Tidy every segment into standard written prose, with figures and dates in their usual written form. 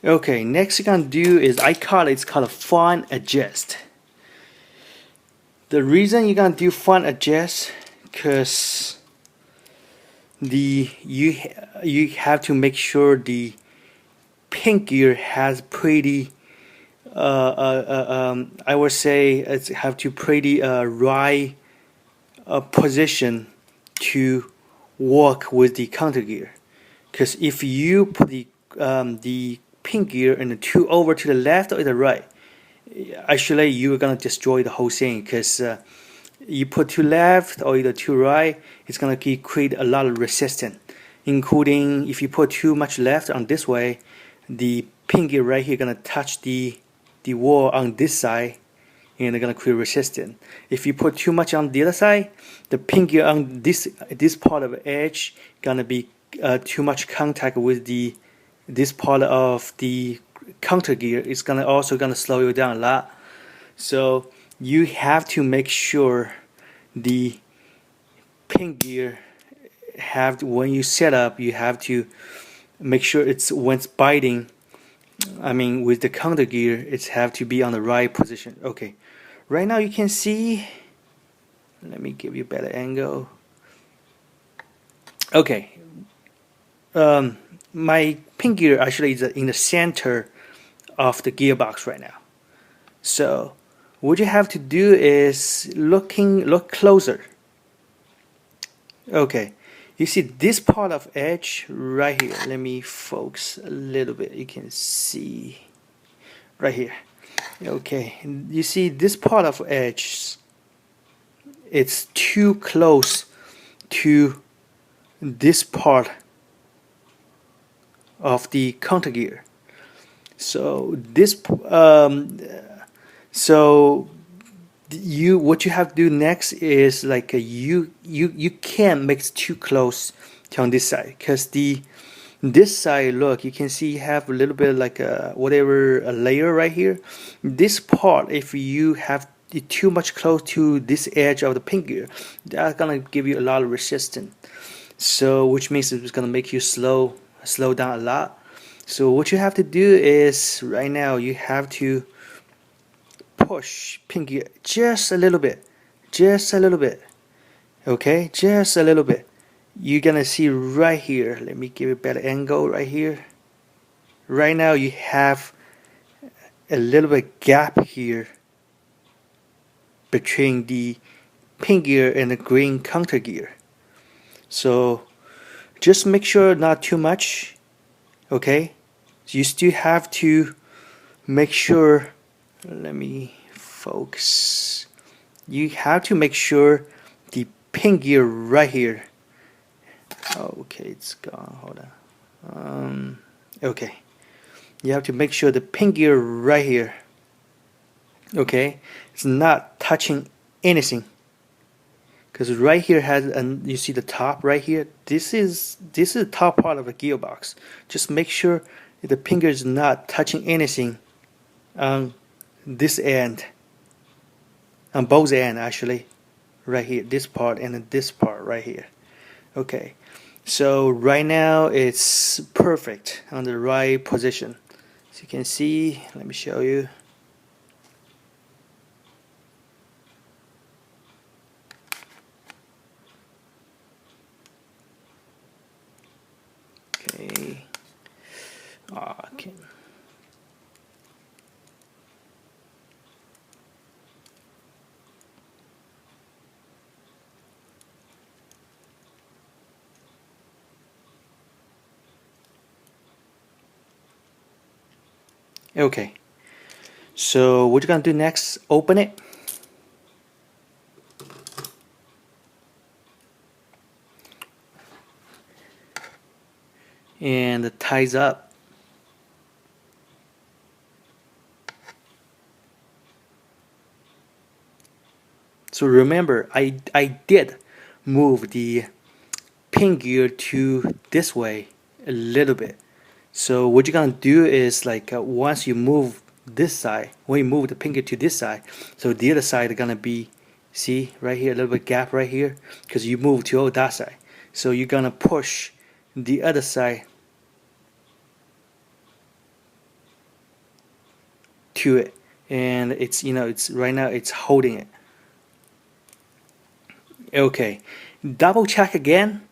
Okay, next you're gonna do is it's called a fine adjust. The reason you're gonna do fine adjust because you have to make sure the pin gear has pretty I would say it's have to pretty right position to work with the counter gear. Because if you put the pin gear and two over to the left or the right, actually you're gonna destroy the whole thing. Because you put to left or either to right, it's gonna create a lot of resistance. Including if you put too much left on this way, the pin gear right here gonna touch the wall on this side, and they're gonna create resistance. If you put too much on the other side, the pin gear on this part of the edge gonna be too much contact with this part of the counter gear. It's also gonna slow you down a lot. So you have to make sure the pin gear when you set up, you have to make sure when it's biting. I mean, with the counter gear, it's have to be on the right position. Okay, right now you can see. Let me give you a better angle. Okay, my pin gear actually is in the center of the gearbox right now. So what you have to do is look closer. Okay, you see this part of edge right here. Let me focus a little bit. You can see right here. Okay, you see this part of edge. It's too close to this part of the counter gear. So what you have to do next is like you can't make it too close to on this side, because this side, look, you can see you have a little bit like a layer right here. This part, if you have it too much close to this edge of the pin gear, that's gonna give you a lot of resistance. So which means it's gonna make you slow down a lot. So what you have to do is right now you have to push pin gear just a little bit, okay, just a little bit. You're gonna see right here, let me give you a better angle right here. Right now you have a little bit gap here between the pin gear and the green counter gear. So just make sure not too much, okay? So you still have to make sure, let me focus. You have to make sure the pin gear right here. Okay, it's gone. Hold on. Okay, you have to make sure the pin gear right here. Okay, it's not touching anything. Because right here you see the top right here. This is the top part of the gearbox. Just make sure the pin gear is not touching anything on this end, on both ends actually, right here, this part and this part right here. Okay, so right now it's perfect on the right position. As you can see, let me show you. Okay. Okay. Okay. So what you're gonna do next? Open it. And it ties up. So remember, I did move the pin gear to this way a little bit. So what you're gonna do is like once you move this side, when you move the pin gear to this side, so the other side is gonna be, see right here, a little bit gap right here, because you moved to that side. So you're gonna push the other side to it, and it's it's right now it's holding it. Okay, double check again.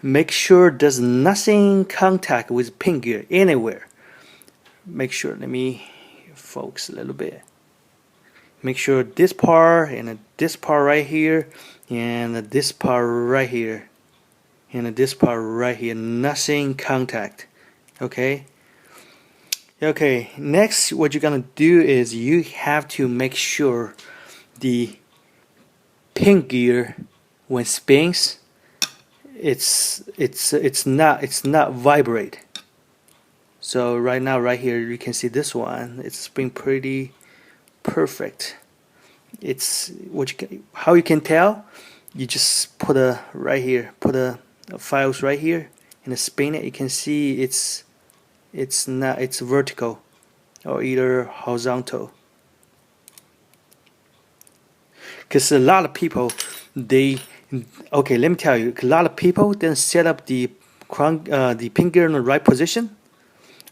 Make sure there's nothing contact with pin gear anywhere. Make sure. Let me focus a little bit. Make sure this part and this part right here and this part right here and this part right here, nothing contact. Okay. Okay, next what you're gonna do is you have to make sure the pin gear when spins it's not vibrate. So right now right here you can see this one, it's been pretty perfect. It's what you can, how you can tell, you just put a right here, put a files right here and spin it. You can see it's vertical or either horizontal. Because a lot of people okay, let me tell you, a lot of people didn't set up the pin gear in the right position.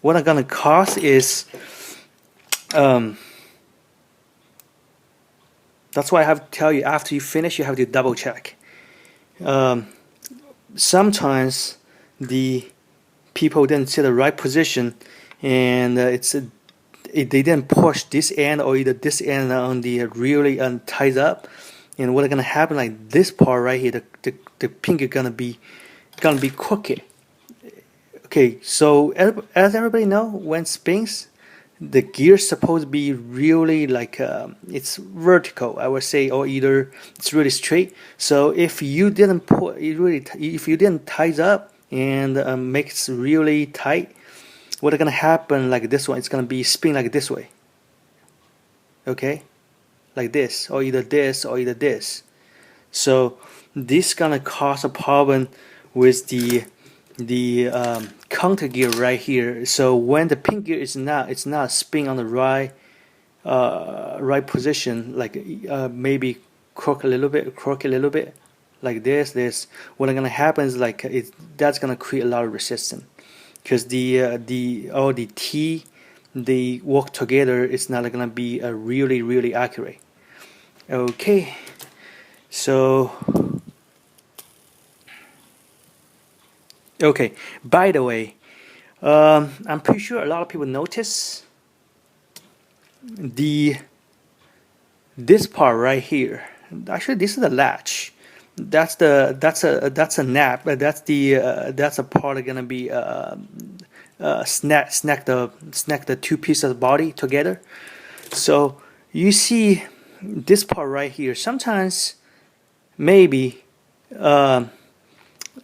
What I'm gonna cause is that's why I have to tell you, after you finish you have to double check. Sometimes the people didn't set the right position, and they didn't push this end or either this end on the really ties up, and what's gonna happen, like this part right here, the pin is gonna be crooked. Okay, so as everybody know, when spins, the gear's supposed to be really like it's vertical, I would say, or either it's really straight. So if you didn't if you didn't tie it up and make it really tight, what's gonna happen, like this one, it's gonna be spin like this way. Okay, like this, or either this or either this. So this gonna cause a problem with the counter gear right here. So when the pin gear is not spin on the right position, like maybe crook a little bit, like this. What's gonna happen is like that's gonna create a lot of resistance, because all the T they work together. It's not gonna be really accurate. Okay, so. Okay, by the way, I'm pretty sure a lot of people notice this part right here. Actually, this is the latch. That's a nap. That's a part that's gonna be snack the two pieces of body together. So you see this part right here. Sometimes maybe.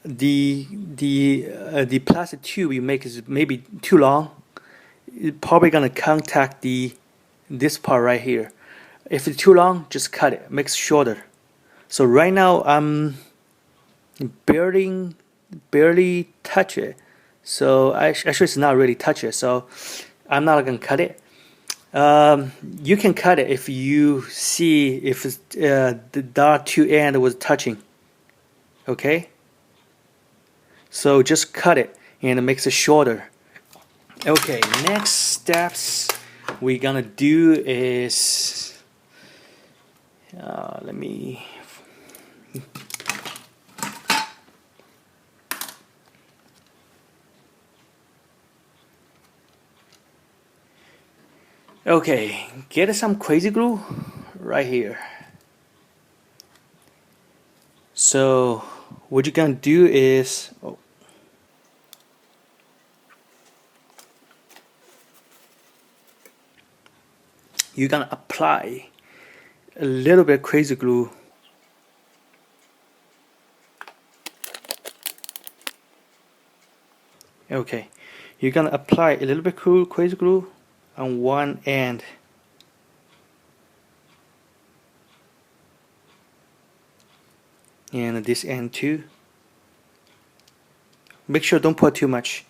The plastic tube you make is maybe too long. It's probably gonna contact this part right here. If it's too long, just cut it. Make it shorter. So right now I'm barely touch it. So actually it's not really touch it. So I'm not gonna cut it. You can cut it if you see if it's, the dot two end was touching. Okay. So just cut it and it makes it shorter. Okay, next steps we're gonna do is let me okay, get some crazy glue right here. So what you're gonna do is you're gonna apply a little bit crazy glue okay, you're gonna apply a little bit crazy glue on one end and this end too. Make sure don't put too much.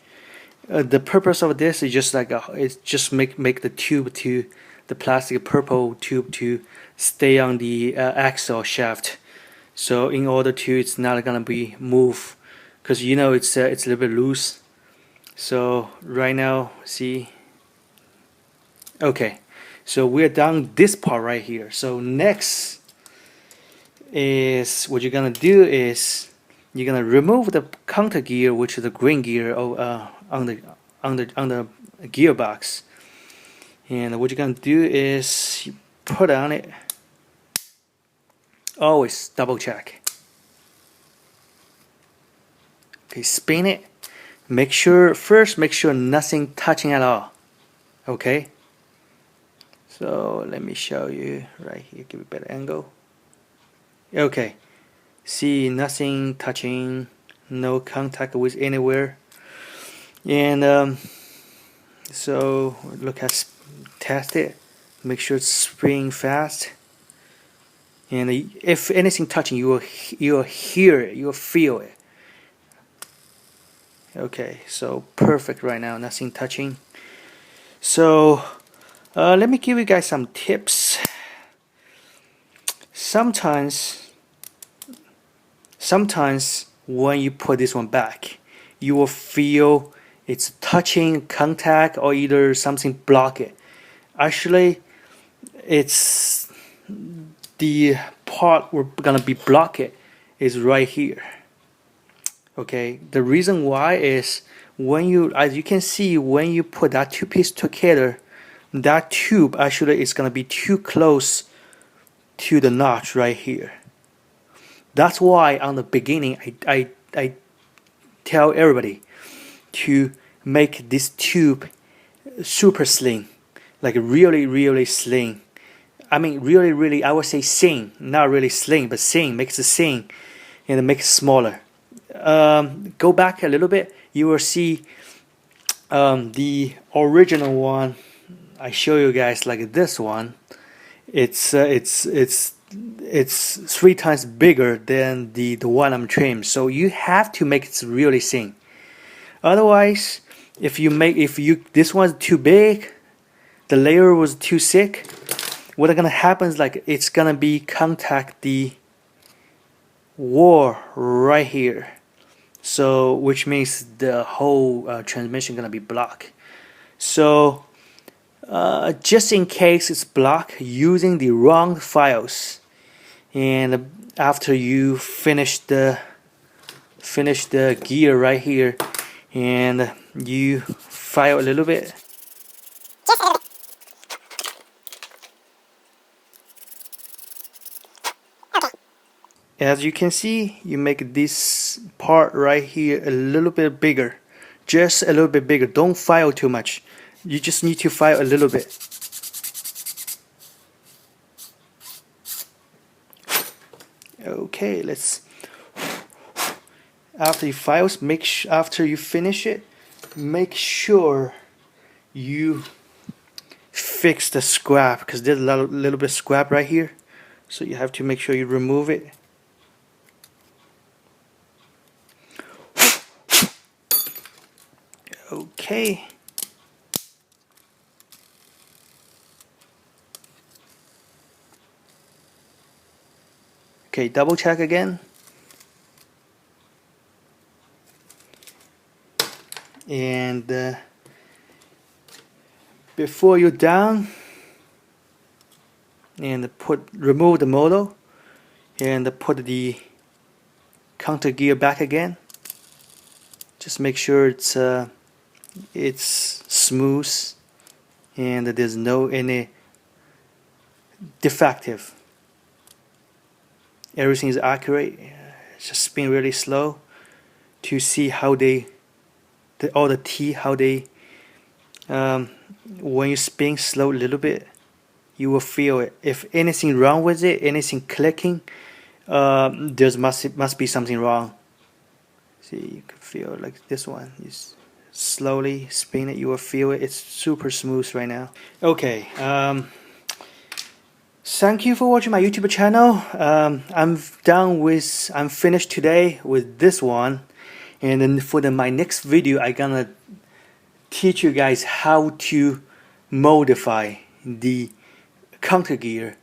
The purpose of this is just like it's just make the tube to the plastic purple tube to stay on the axle shaft. So in order to, it's not gonna be move, because it's a little bit loose. So right now, see. Okay, So we're done this part right here. So next is what you're gonna do is you're gonna remove the counter gear, which is the green gear on the gearbox. And what you're gonna do is you put on it. Always double check. Okay, spin it. Make sure nothing touching at all. Okay. So let me show you right here. Give it a better angle. Okay. See, nothing touching, no contact with anywhere. And so look at test it. Make sure it's spinning fast. And if anything touching, you'll hear it, you'll feel it. Okay, so perfect right now, nothing touching. So let me give you guys some tips. Sometimes when you put this one back, you will feel it's touching contact or either something block it. Actually, it's the part we're gonna be block it is right here. Okay, the reason why is when you, as you can see, when you put that two pieces together, that tube actually is gonna be too close to the notch right here. That's why on the beginning I tell everybody to make this tube super slim, like really slim. I mean really I would say thin, not really slim, but thin, makes it thin and it makes it smaller. Go back a little bit, you will see the original one I show you guys, like this one. It's 3 times bigger than the one I'm trimmed. So you have to make it really thin. Otherwise, if this one's too big, the layer was too thick, what's gonna happen is like it's gonna be contact the wall right here. So which means the whole transmission gonna be blocked. So just in case it's blocked, using the wrong files, and after you finish the gear right here and you file a little bit, as you can see, you make this part right here a little bit bigger, just a little bit bigger. Don't file too much, you just need to file a little bit. Okay, let's, after you file, after you finish it, make sure you fix the scrap, because there's a little bit of scrap right here, so you have to make sure you remove it. Okay. Okay, double check again. And before you're done, and remove the motor and put the counter gear back again. Just make sure it's smooth and there's no any defective. Everything is accurate. Just spin really slow to see how all the teeth, how they when you spin slow a little bit, you will feel it. If anything wrong with it, anything clicking, there must be something wrong. See, you can feel like this one. You slowly spin it, you will feel it. It's super smooth right now. Okay. Thank you for watching my YouTube channel. I'm finished today with this one, and then for my next video, I'm gonna teach you guys how to modify the counter gear